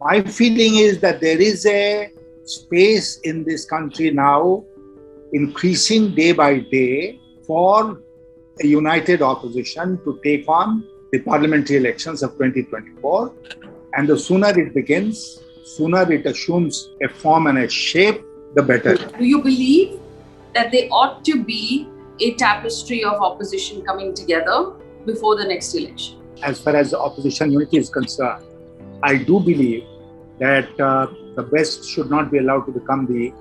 My feeling is that there is a space in this country now, increasing day by day, for a united opposition to take on the parliamentary elections of 2024. And the sooner it begins, sooner it assumes a form and a shape, the better. Do you believe that there ought to be a tapestry of opposition coming together before the next election? As far as the opposition unity is concerned, I do believe that the best should not be allowed to become the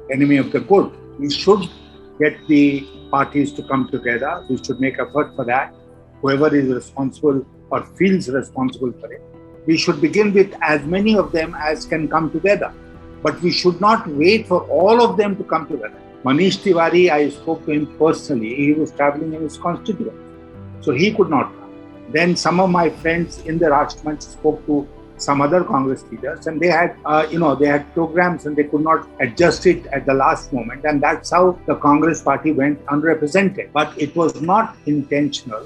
enemy of the good. We should get the parties to come together. We should make effort for that. Whoever is responsible or feels responsible for it, we should begin with as many of them as can come together. But we should not wait for all of them to come together. Manish Tiwari, I spoke to him personally. He was traveling in his constituency, so he could not come. Then some of my friends in the Rashtramanch spoke to some other Congress leaders, and they had, they had programs and they could not adjust it at the last moment. And that's how the Congress party went unrepresented. But it was not intentional.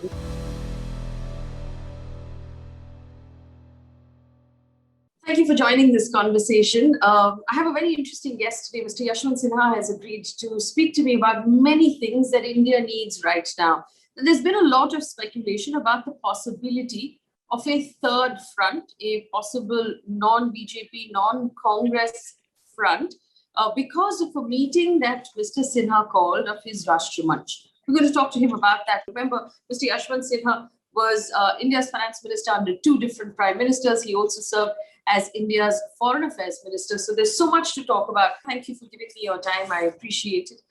Thank you for joining this conversation. I have a very interesting guest today. Mr. Yashwant Sinha has agreed to speak to me about many things that India needs right now. There's been a lot of speculation about the possibility of a third front, a possible non-BJP, non-Congress front, because of a meeting that Mr. Sinha called of his Rashtramanch. We're going to talk to him about that. Remember, Mr. Yashwant Sinha was India's finance minister under two different prime ministers. He also served as India's foreign affairs minister. So there's so much to talk about. Thank you for giving me your time. I appreciate it.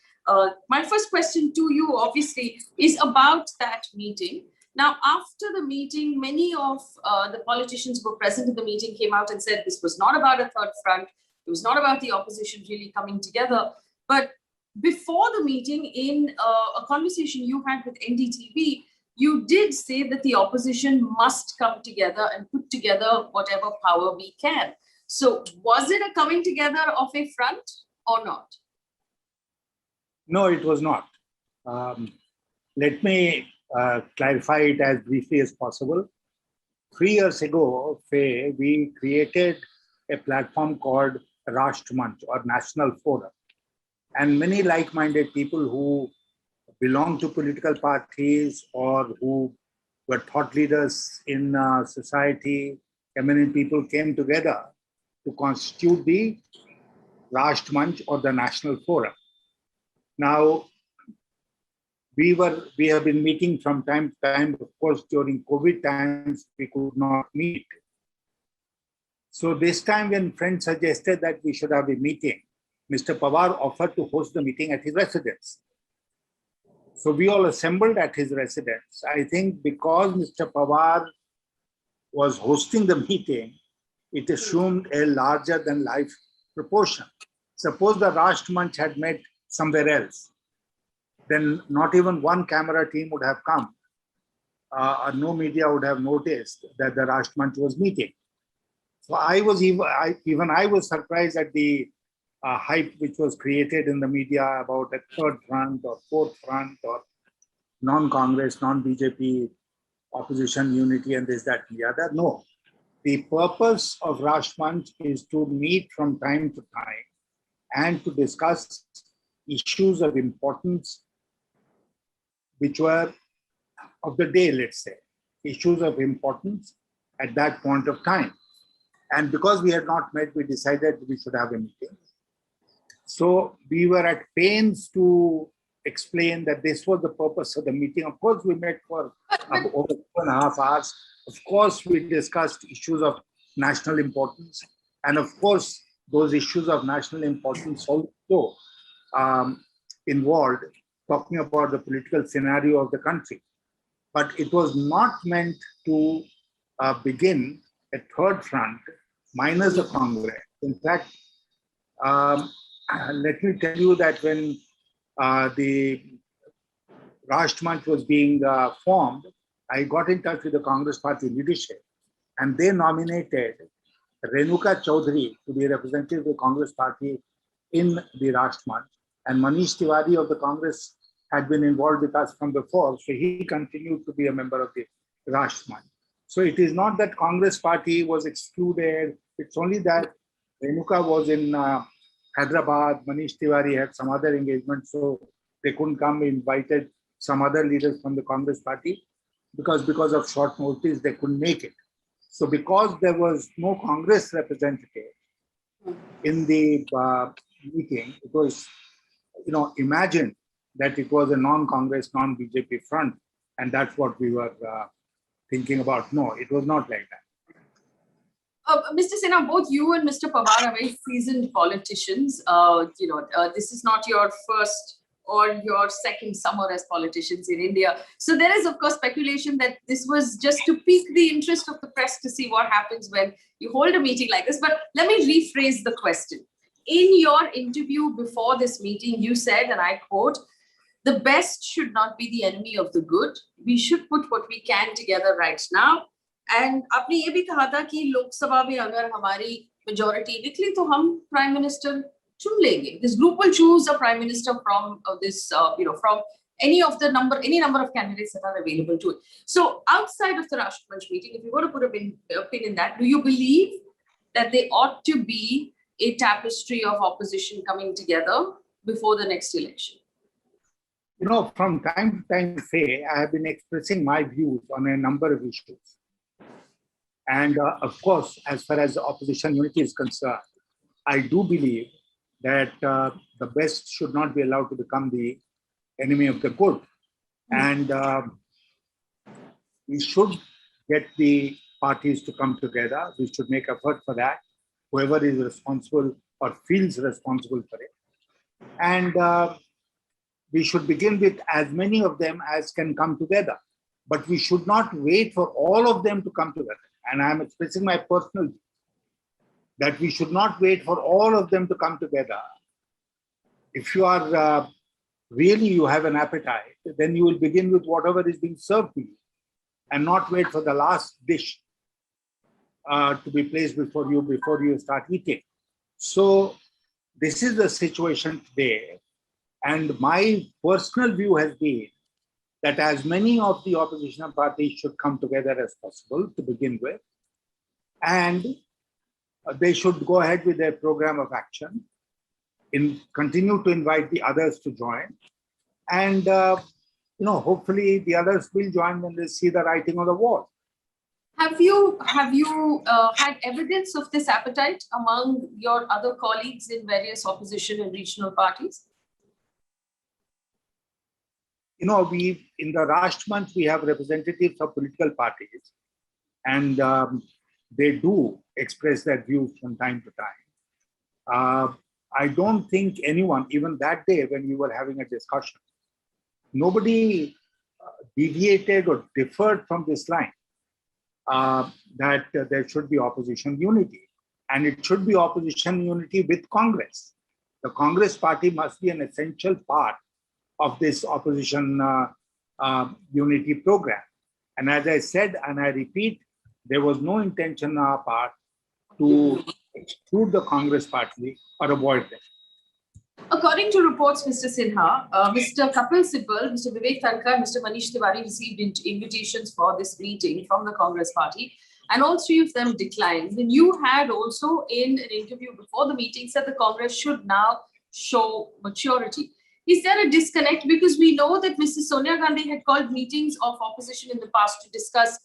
My first question to you, obviously, is about that meeting. Now, after the meeting, many of the politicians who were present at the meeting came out and said this was not about a third front. It was not about the opposition really coming together. But before the meeting, in a conversation you had with NDTV, you did say that the opposition must come together and put together whatever power we can. So was it a coming together of a front or not? No, it was not. Let me clarify it as briefly as possible. 3 years ago, we created a platform called Rashtramanch, or National Forum. And many like-minded people who belong to political parties or who were thought leaders in society, eminent people came together to constitute the Rashtramanch, or the National Forum. Now, we have been meeting from time to time. Of course, during COVID times, we could not meet. So this time when friends suggested that we should have a meeting, Mr. Pawar offered to host the meeting at his residence. So we all assembled at his residence. I think because Mr. Pawar was hosting the meeting, it assumed a larger than life proportion. Suppose the Rashtramanch had met somewhere else, then not even one camera team would have come. No media would have noticed that the Rashtramanch was meeting. So I was surprised at the hype which was created in the media about a third front or fourth front or non-Congress, non-BJP opposition unity and this, that, and the other. No. The purpose of Rashtramanch is to meet from time to time and to discuss issues of importance which were of the day, let's say, issues of importance at that point of time. And because we had not met, we decided we should have a meeting. So we were at pains to explain that this was the purpose of the meeting. Of course, we met for over 2.5 hours. Of course, we discussed issues of national importance. And of course, those issues of national importance also involved talking about the political scenario of the country. But it was not meant to begin a third front minus the Congress. In fact, let me tell you that when the Rashtramanch was being formed, I got in touch with the Congress party leadership, and they nominated Renuka Chaudhary to be representative of the Congress party in the Rashtramanch. And Manish Tiwari of the Congress had been involved with us from before, so he continued to be a member of the Rashtramanch. So it is not that Congress party was excluded. It's only that Renuka was in Hyderabad, Manish Tiwari had some other engagement, so they couldn't come. We invited some other leaders from the Congress party because of short notice, they couldn't make it. So because there was no Congress representative in the meeting, it was, imagine that it was a non-Congress, non-BJP front, and that's what we were thinking about. No, it was not like that. Mr. Sinha, both you and Mr. Pawar are very seasoned politicians. This is not your first or your second summer as politicians in India. So there is, of course, speculation that this was just to pique the interest of the press to see what happens when you hold a meeting like this. But let me rephrase the question. In your interview before this meeting, you said, and I quote, "The best should not be the enemy of the good. We should put what we can together right now." And आपने ये भी कहा था कि लोकसभा में अगर हमारी majority निकली तो हम prime minister चुन लेंगे. This group will choose a prime minister from from any number of candidates that are available to it. So outside of the Rashtramanch meeting, if you were to put a pin in that, do you believe that there ought to be a tapestry of opposition coming together before the next election? From time to time, Faye, I have been expressing my views on a number of issues. And of course, as far as opposition unity is concerned, I do believe that the best should not be allowed to become the enemy of the good. And we should get the parties to come together. We should make effort for that, whoever is responsible or feels responsible for it. And we should begin with as many of them as can come together. But we should not wait for all of them to come together. And I'm expressing my personal view that we should not wait for all of them to come together. If you are really, you have an appetite, then you will begin with whatever is being served to you and not wait for the last dish to be placed before you start eating. So this is the situation today. And my personal view has been that as many of the opposition parties should come together as possible to begin with, and they should go ahead with their program of action, continue to invite the others to join, and hopefully the others will join when they see the writing on the wall. Have you had evidence of this appetite among your other colleagues in various opposition and regional parties? We in the Rashtramanch, we have representatives of political parties, and they do express their views from time to time. I don't think anyone, even that day when we were having a discussion, nobody deviated or differed from this line that there should be opposition unity, and it should be opposition unity with Congress. The Congress party must be an essential part of this opposition unity program. And as I said, and I repeat, there was no intention on our part to exclude the Congress party or avoid them. According to reports, Mr. Sinha, Mr. Kapil Sibal, Mr. Vivek Thankar, Mr. Manish Tiwari received invitations for this meeting from the Congress party, and all three of them declined. And you had also, in an interview before the meeting, said the Congress should now show maturity. Is there a disconnect? Because we know that Mrs. Sonia Gandhi had called meetings of opposition in the past to discuss,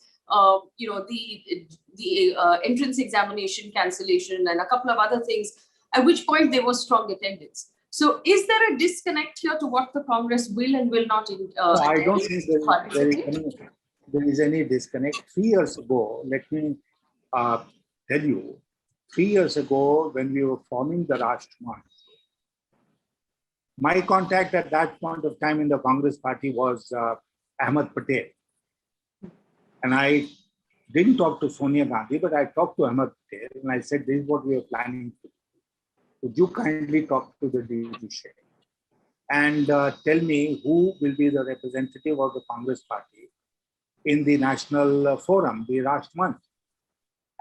the entrance examination cancellation and a couple of other things, at which point there was strong attendance. So is there a disconnect here to what the Congress will and will not I don't think there is any disconnect. 3 years ago, let me tell you, 3 years ago when we were forming the Rashtramanch, my contact at that point of time in the Congress party was Ahmed Patel. And I didn't talk to Sonia Gandhi, but I talked to Ahmed Patel and I said, this is what we are planning to do. Would you kindly talk to the DG and tell me who will be the representative of the Congress party in the national forum, the Rashtramanch?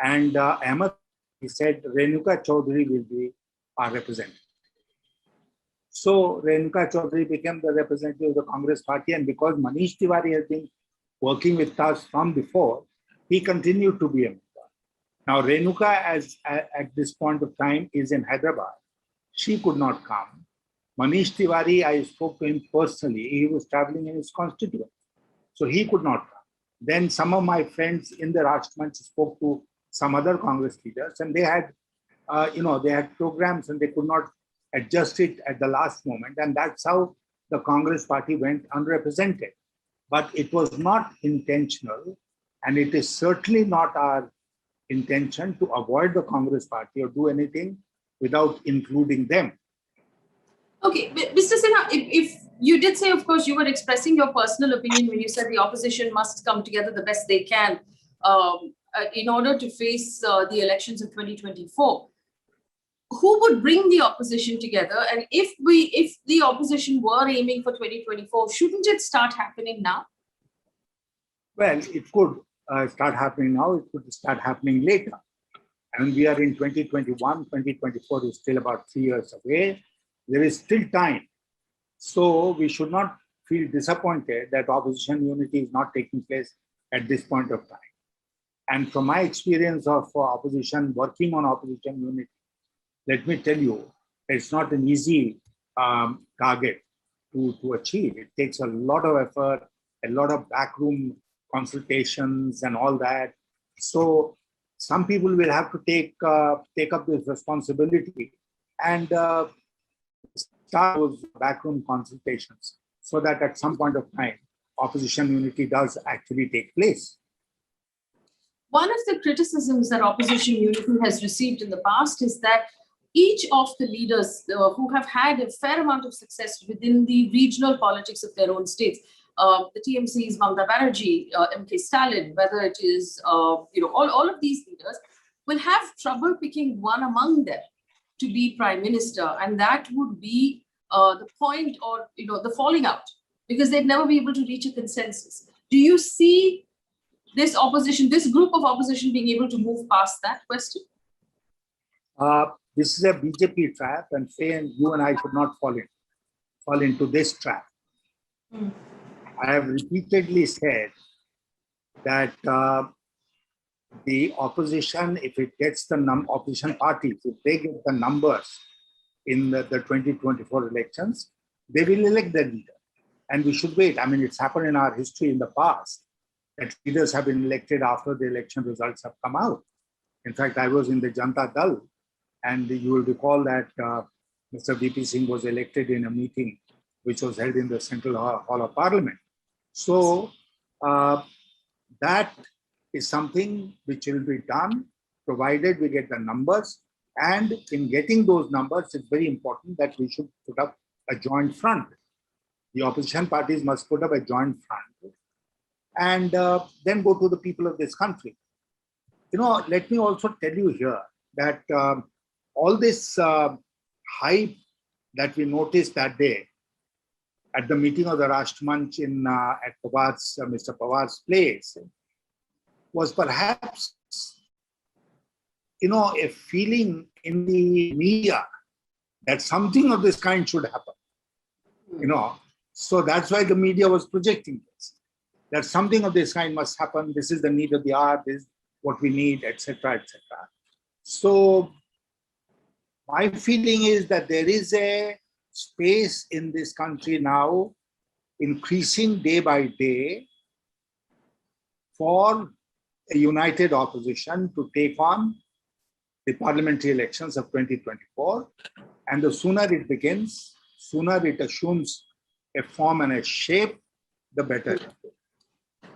And Ahmed, he said, Renuka Chaudhary will be our representative. So Renuka Chaudhary became the representative of the Congress party, and because Manish Tiwari has been working with us from before, he continued to be a member. Now, Renuka, at this point of time, is in Hyderabad. She could not come. Manish Tiwari, I spoke to him personally. He was traveling in his constituency, so he could not come. Then some of my friends in the Rashtramanch spoke to some other Congress leaders, and they had, they had programs and they could not adjust it at the last moment. And that's how the Congress party went unrepresented. But it was not intentional, and it is certainly not our intention to avoid the Congress party or do anything without including them. Okay, Mr. Sinha, if you did say, of course, you were expressing your personal opinion when you said the opposition must come together the best they can in order to face the elections of 2024. Who would bring the opposition together? And if the opposition were aiming for 2024, shouldn't it start happening now? Well, it could start happening now. It could start happening later. And we are in 2021. 2024 is still about 3 years away. There is still time. So we should not feel disappointed that opposition unity is not taking place at this point of time. And from my experience of opposition, working on opposition unity, let me tell you, it's not an easy target to achieve. It takes a lot of effort, a lot of backroom consultations and all that. So some people will have to take up this responsibility and start those backroom consultations so that at some point of time, opposition unity does actually take place. One of the criticisms that opposition unity has received in the past is that each of the leaders who have had a fair amount of success within the regional politics of their own states, the TMC's Mamata Banerjee, MK Stalin, whether it is, all of these leaders will have trouble picking one among them to be prime minister. And that would be the point, or, the falling out, because they'd never be able to reach a consensus. Do you see this group of opposition being able to move past that question? This is a BJP trap, and you and I should not fall into this trap. I have repeatedly said that the opposition, if it gets the opposition parties, if they get the numbers in the 2024 elections, they will elect their leader. And we should wait. I mean, it's happened in our history in the past that leaders have been elected after the election results have come out. In fact, I was in the Janata Dal, and you will recall that Mr. VP Singh was elected in a meeting which was held in the Central Hall of Parliament. So that is something which will be done provided we get the numbers. And in getting those numbers, it's very important that we should put up a joint front. The opposition parties must put up a joint front and then go to the people of this country. Let me also tell you here that all this hype that we noticed that day at the meeting of the Rashtramanch at Mr. Pawar's place was perhaps, a feeling in the media that something of this kind should happen. So that's why the media was projecting this, that something of this kind must happen. This is the need of the hour. This is what we need, etc., etc. So my feeling is that there is a space in this country now, increasing day by day, for a united opposition to take on the parliamentary elections of 2024. And the sooner it begins, sooner it assumes a form and a shape, the better.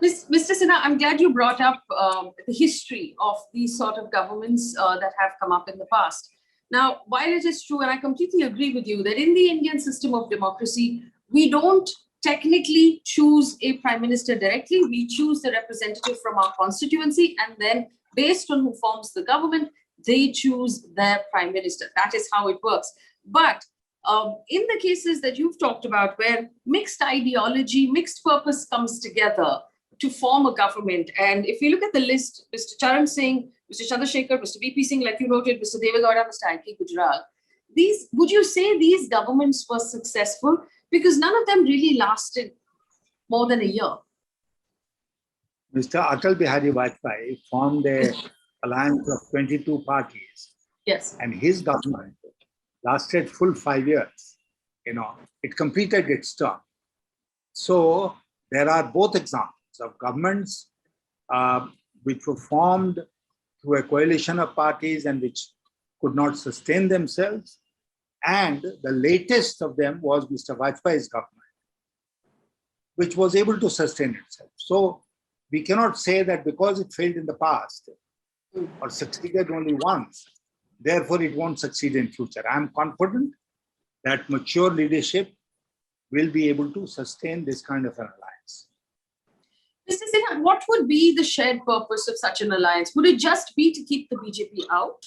Mr. Sinha, I'm glad you brought up the history of these sort of governments that have come up in the past. Now, while it is true, and I completely agree with you, that in the Indian system of democracy, we don't technically choose a prime minister directly. We choose the representative from our constituency, and then based on who forms the government, they choose their prime minister. That is how it works. But in the cases that you've talked about, where mixed ideology, mixed purpose comes together to form a government, and if you look at the list, Mr. Charan Singh, Mr. Chandrasekhar, Mr. VP Singh, like you noted, Mr. Deve Gowda, Mr. I.K. Gujral, would you say these governments were successful? Because none of them really lasted more than a year. Mr. Atal Bihari Vajpayee formed a alliance of 22 parties, Yes. and his government lasted full 5 years. It completed its term. So there are both examples of governments which were formed through a coalition of parties and which could not sustain themselves. And the latest of them was Mr. Vajpayee's government, which was able to sustain itself. So we cannot say that because it failed in the past or succeeded only once, therefore it won't succeed in future. I'm confident that mature leadership will be able to sustain this kind of an alliance. Mr. Sinha, what would be the shared purpose of such an alliance? Would it just be to keep the BJP out?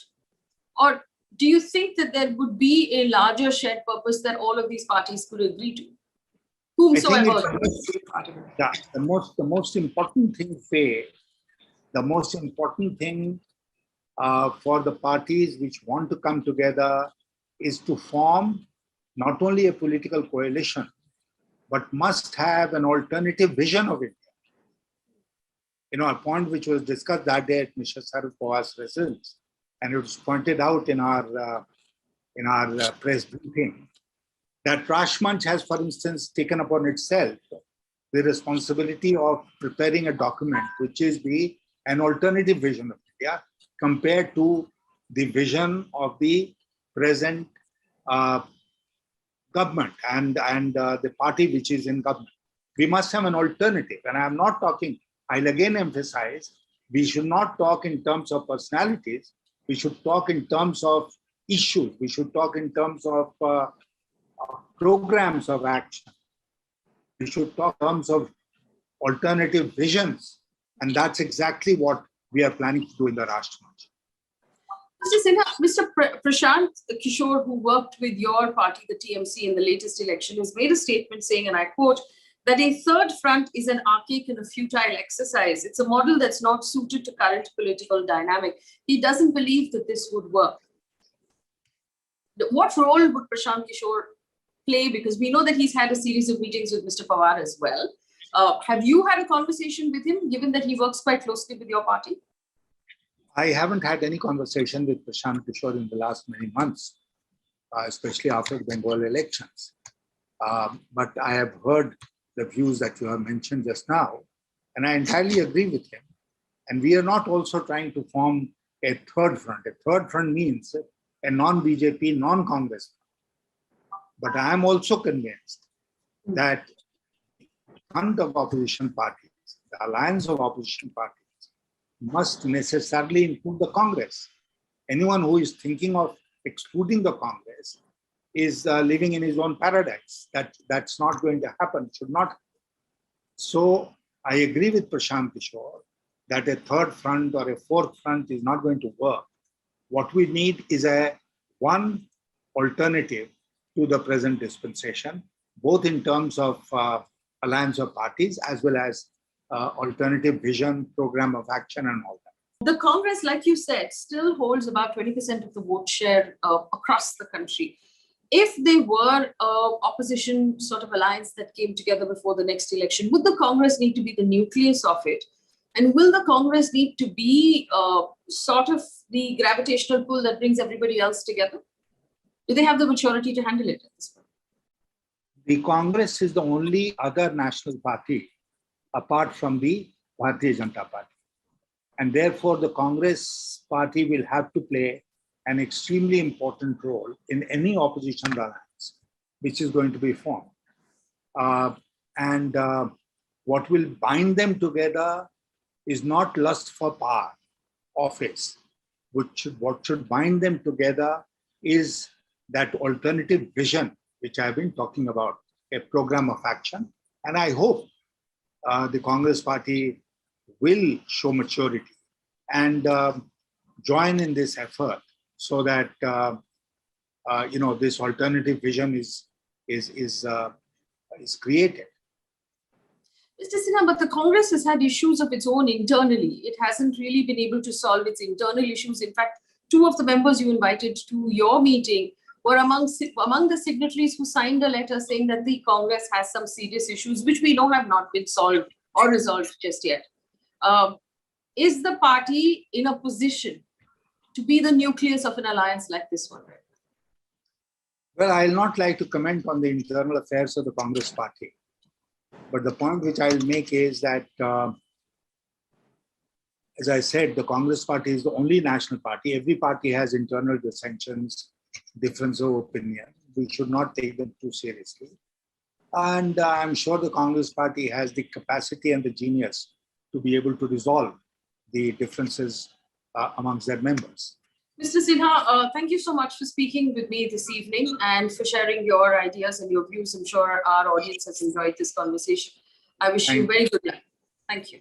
Or do you think that there would be a larger shared purpose that all of these parties could agree to? Whomsoever. Yeah, the most important thing, Faye, the most important thing for the parties which want to come together is to form not only a political coalition, but must have an alternative vision of India. A point which was discussed that day at Mr. Sharad Pawar's residence, and it was pointed out in our press briefing, that Rashtrakuta has, for instance, taken upon itself the responsibility of preparing a document which is an alternative vision of India compared to the vision of the present government and the party which is in government. We must have an alternative. And I'm not talking, I'll again emphasize, we should not talk in terms of personalities. We should talk in terms of issues. We should talk in terms of programs of action. We should talk in terms of alternative visions. And that's exactly what we are planning to do in the Rashtrakuta. Mr. Sinha, Mr. Prashant Kishore, who worked with your party, the TMC, in the latest election, has made a statement saying, and I quote, that a third front is an archaic and a futile exercise. It's a model that's not suited to current political dynamic. He doesn't believe that this would work. What role would Prashant Kishore play? Because we know that he's had a series of meetings with Mr. Pawar as well. Have you had a conversation with him, given that he works quite closely with your party? I haven't had any conversation with Prashant Kishore in the last many months, especially after the Bengal elections. But I have heard the views that you have mentioned just now, and I entirely agree with him. And we are not also trying to form a third front. A third front means a non-BJP, non-Congress. But I am also convinced that the front of opposition parties, the alliance of opposition parties, must necessarily include the Congress. Anyone who is thinking of excluding the Congress is living in his own paradise. That's not going to happen, should not. So I agree with Prashant Kishore that a third front or a fourth front is not going to work. What we need is one alternative to the present dispensation, both in terms of alliance of parties as well as alternative vision, program of action and all that. The Congress, like you said, still holds about 20% of the vote share across the country. If they were opposition sort of alliance that came together before the next election, would the Congress need to be the nucleus of it? And will the Congress need to be sort of the gravitational pull that brings everybody else together? Do they have the maturity to handle it at this point? The Congress is the only other national party apart from the Bharatiya Janata Party. And therefore, the Congress party will have to play an extremely important role in any opposition alliance which is going to be formed. What will bind them together is not lust for power, office. What should bind them together is that alternative vision, which I've been talking about, a program of action. And I hope the Congress party will show maturity and join in this effort so that this alternative vision is created. Mr. Sinha, but the Congress has had issues of its own internally. It hasn't really been able to solve its internal issues. In fact, two of the members you invited to your meeting were among the signatories who signed a letter saying that the Congress has some serious issues, which we know have not been solved or resolved just yet. Is the party in a position to be the nucleus of an alliance like this one? Well, I'll not like to comment on the internal affairs of the Congress party. But the point which I'll make is that, as I said, the Congress party is the only national party. Every party has internal dissensions, difference of opinion. We should not take them too seriously. And I'm sure the Congress party has the capacity and the genius to be able to resolve the differences amongst their members. Mr. Sinha, thank you so much for speaking with me this evening and for sharing your ideas and your views. I'm sure our audience has enjoyed this conversation. I wish you very good luck. Thank you.